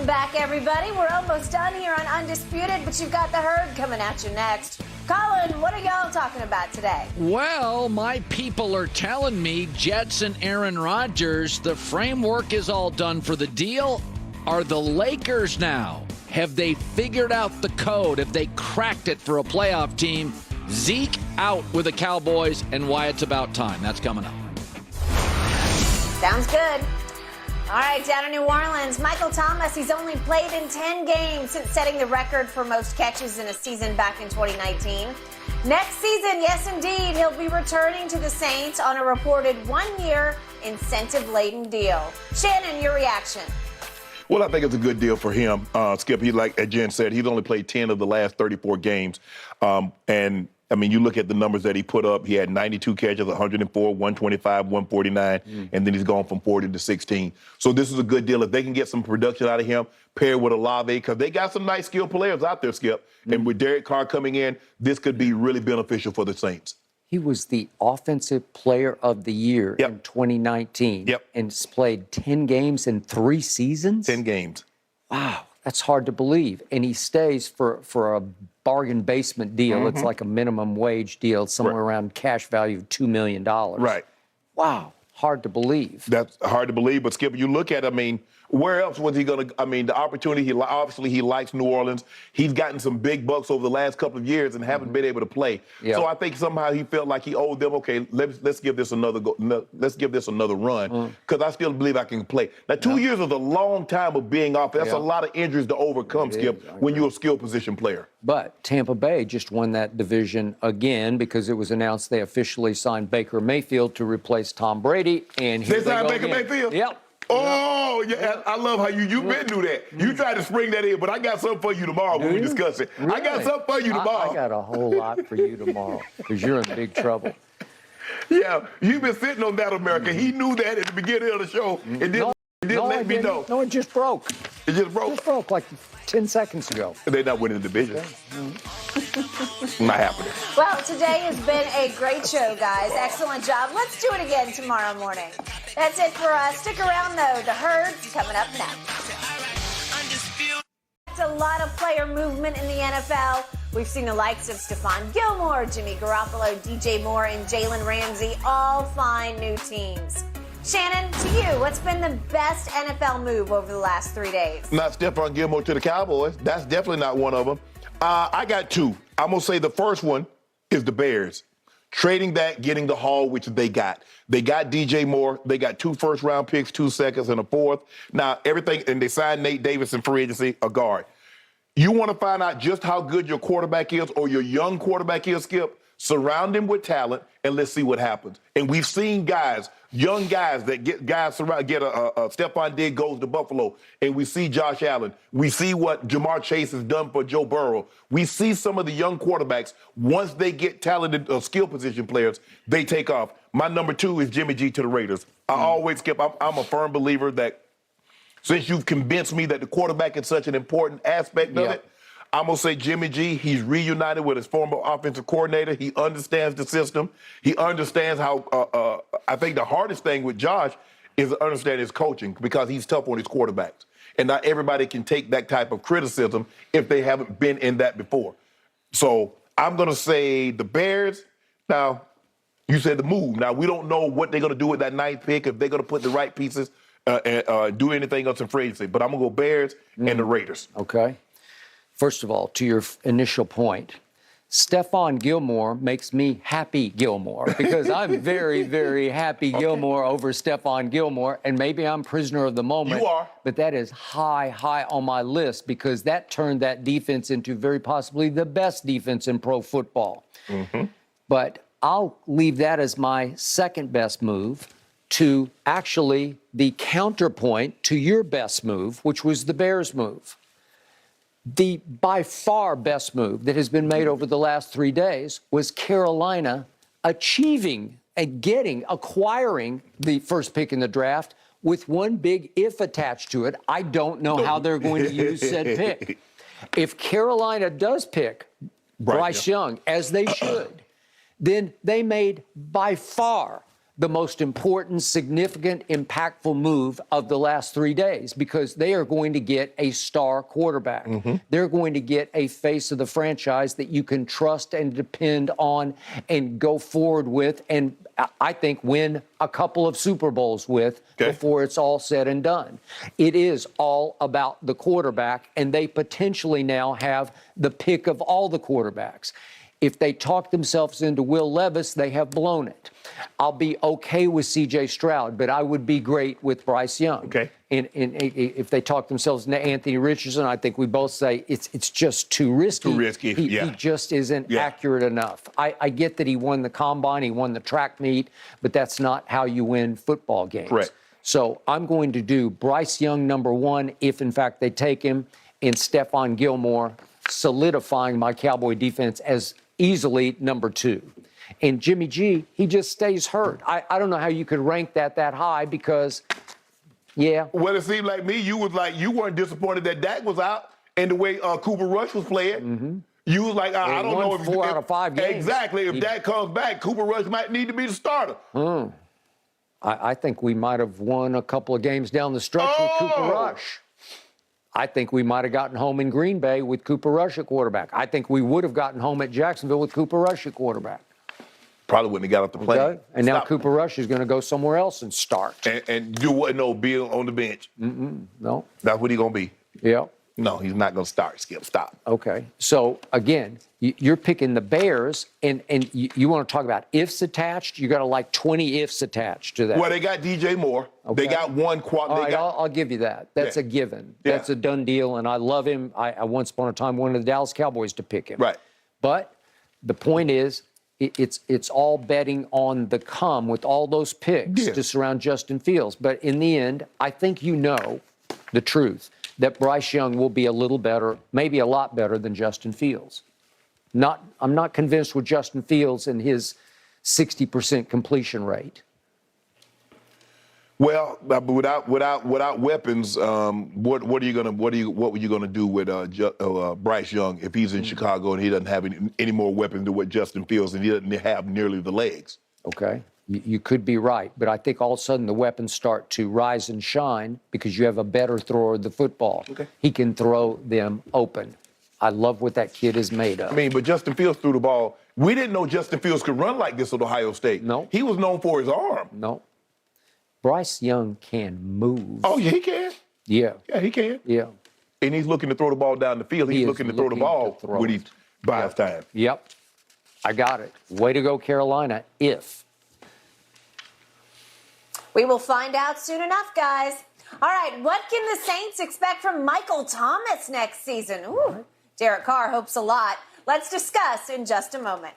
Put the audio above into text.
Welcome back, everybody. We're almost done here on Undisputed, but you've got the herd coming at you next. Colin, what are y'all talking about today? Well, my people are telling me Jets and Aaron Rodgers, the framework is all done for the deal. Are the Lakers now? Have they figured out the code? Have they cracked it for a playoff team? Zeke out with the Cowboys and why it's about time. That's coming up. Sounds good. All right, down in New Orleans, Michael Thomas, he's only played in 10 games since setting the record for most catches in a season back in 2019. Next season, yes, indeed, he'll be returning to the Saints on a reported one-year incentive-laden deal. Shannon, your reaction? Well, I think it's a good deal for him. Skip, he, like Jen said, he's only played 10 of the last 34 games. And, I mean, you look at the numbers that he put up. He had 92 catches, 104, 125, 149, and then he's gone from 40 to 16. So this is a good deal. If they can get some production out of him, paired with Olave, because they got some nice skilled players out there, Skip. And with Derek Carr coming in, this could be really beneficial for the Saints. He was the Offensive Player of the Year in 2019. And has played 10 games in 3 seasons? 10 games. Wow, that's hard to believe. And he stays for a bargain basement deal. It's like a minimum wage deal, somewhere around cash value of $2 million. Right. Wow, hard to believe. That's hard to believe. But, Skip, you look at, I mean, where else was he going to, I mean, the opportunity, obviously he likes New Orleans. He's gotten some big bucks over the last couple of years and haven't been able to play. So I think somehow he felt like he owed them, okay, let's give this another go, let's give this another run, because I still believe I can play. Now, 2 years is a long time of being off. That's a lot of injuries to overcome, Skip, when you're a skill position player. But Tampa Bay just won that division again because it was announced they officially signed Baker Mayfield to replace Tom Brady. And they signed Baker Mayfield? Yep. Oh, yeah, I love how you've been through that. You tried to spring that in, but I got something for you tomorrow when we discuss it. Really? I got something for you tomorrow. I got a whole lot for you tomorrow because you're in big trouble. Yeah, you've been sitting on that, America. He knew that at the beginning of the show. It didn't let me know. No, it just broke. It just broke? It just broke like 10 seconds ago. They're not winning the division. Not happening. Well, today has been a great show, guys. Excellent job. Let's do it again tomorrow morning. That's it for us. Stick around, though. The herd's coming up next. A lot of player movement in the NFL. We've seen the likes of Stephon Gilmore, Jimmy Garoppolo, DJ Moore, and Jalen Ramsey all find new teams. Shannon, to you, what's been the best NFL move over the last 3 days? Not Stephon Gilmore to the Cowboys. That's definitely not one of them. I got two. I'm going to say the first one is the Bears. Trading that, getting the haul, which they got. They got DJ Moore. They got 2 first-round picks, 2 seconds, and a 4th. Now, everything, and they signed Nate Davis in free agency, a guard. You want to find out just how good your quarterback is or your young quarterback is, Skip? Surround him with talent, and let's see what happens. And we've seen guys, young guys that get Stephon Diggs goes to Buffalo, and we see Josh Allen. We see what Jamar Chase has done for Joe Burrow. We see some of the young quarterbacks, once they get talented skill position players, they take off. My number 2 is Jimmy G to the Raiders. I always, Skip, I'm a firm believer that since you've convinced me that the quarterback is such an important aspect of it, I'm going to say Jimmy G, he's reunited with his former offensive coordinator. He understands the system. He understands how, I think the hardest thing with Josh is to understand his coaching because he's tough on his quarterbacks. And not everybody can take that type of criticism if they haven't been in that before. So I'm going to say the Bears. Now, you said the move. Now, we don't know what they're going to do with that 9th pick, if they're going to put the right pieces and do anything else in free agency. But I'm going to go Bears and the Raiders. Okay. First of all, to your initial point, Stephon Gilmore makes me happy Gilmore because I'm very, very happy Gilmore over Stephon Gilmore, and maybe I'm prisoner of the moment. You are. But that is high on my list because that turned that defense into very possibly the best defense in pro football. But I'll leave that as my second best move to actually the counterpoint to your best move, which was the Bears move. The by far best move that has been made over the last 3 days was Carolina achieving and acquiring the first pick in the draft with one big if attached to it. I don't know how they're going to use said pick. If Carolina does pick Bryce Young, as they should, then they made by far the most important, significant, impactful move of the last 3 days because they are going to get a star quarterback. They're going to get a face of the franchise that you can trust and depend on and go forward with and I think win a couple of Super Bowls with before it's all said and done. It is all about the quarterback, and they potentially now have the pick of all the quarterbacks. If they talk themselves into Will Levis, they have blown it. I'll be okay with C.J. Stroud, but I would be great with Bryce Young. Okay. And if they talk themselves into Anthony Richardson, I think we both say it's just too risky. Too risky, He just isn't accurate enough. I get that he won the combine, he won the track meet, but that's not how you win football games. Correct. So I'm going to do Bryce Young number 1, if in fact they take him, and Stephon Gilmore, solidifying my Cowboy defense as easily number 2. And Jimmy G, he just stays hurt. I don't know how you could rank that high because, Well, it seemed like you weren't disappointed that Dak was out and the way Cooper Rush was playing. You was like, I don't know if 4 out of 5 games. Exactly. If Dak comes back, Cooper Rush might need to be the starter. I think we might have won a couple of games down the stretch with Cooper Rush. I think we might have gotten home in Green Bay with Cooper Rush at quarterback. I think we would have gotten home at Jacksonville with Cooper Rush at quarterback. Probably wouldn't have got off the plane. Okay? And now Cooper Rush is going to go somewhere else and start. And do what? No, be on the bench. No. That's what he's going to be. Yeah. No, he's not going to start, Skip. Stop. Okay. So, again, you're picking the Bears, and you want to talk about ifs attached? You got like 20 ifs attached to that. Well, they got DJ Moore. Okay. They got one quad. All right, I'll give you that. That's a given. That's a done deal, and I love him. I once upon a time wanted the Dallas Cowboys to pick him. Right. But the point is, it's all betting on the come with all those picks to surround Justin Fields. But in the end, I think you know the truth, that Bryce Young will be a little better, maybe a lot better than Justin Fields. I'm not convinced with Justin Fields and his 60% completion rate. Well, but without weapons, what were you gonna do with Bryce Young if he's in Chicago and he doesn't have any more weapons than what Justin Fields and he doesn't have nearly the legs? Okay, you could be right, but I think all of a sudden the weapons start to rise and shine because you have a better thrower of the football. Okay. He can throw them open. I love what that kid is made of. I mean, but Justin Fields threw the ball. We didn't know Justin Fields could run like this at Ohio State. No. He was known for his arm. No. Bryce Young can move. Oh, yeah, he can. Yeah. Yeah, he can. Yeah. And he's looking to throw the ball down the field. He's looking to throw the ball when he buys time. Yep. I got it. Way to go, Carolina, if. We will find out soon enough, guys. All right, what can the Saints expect from Michael Thomas next season? Ooh, Derek Carr hopes a lot. Let's discuss in just a moment.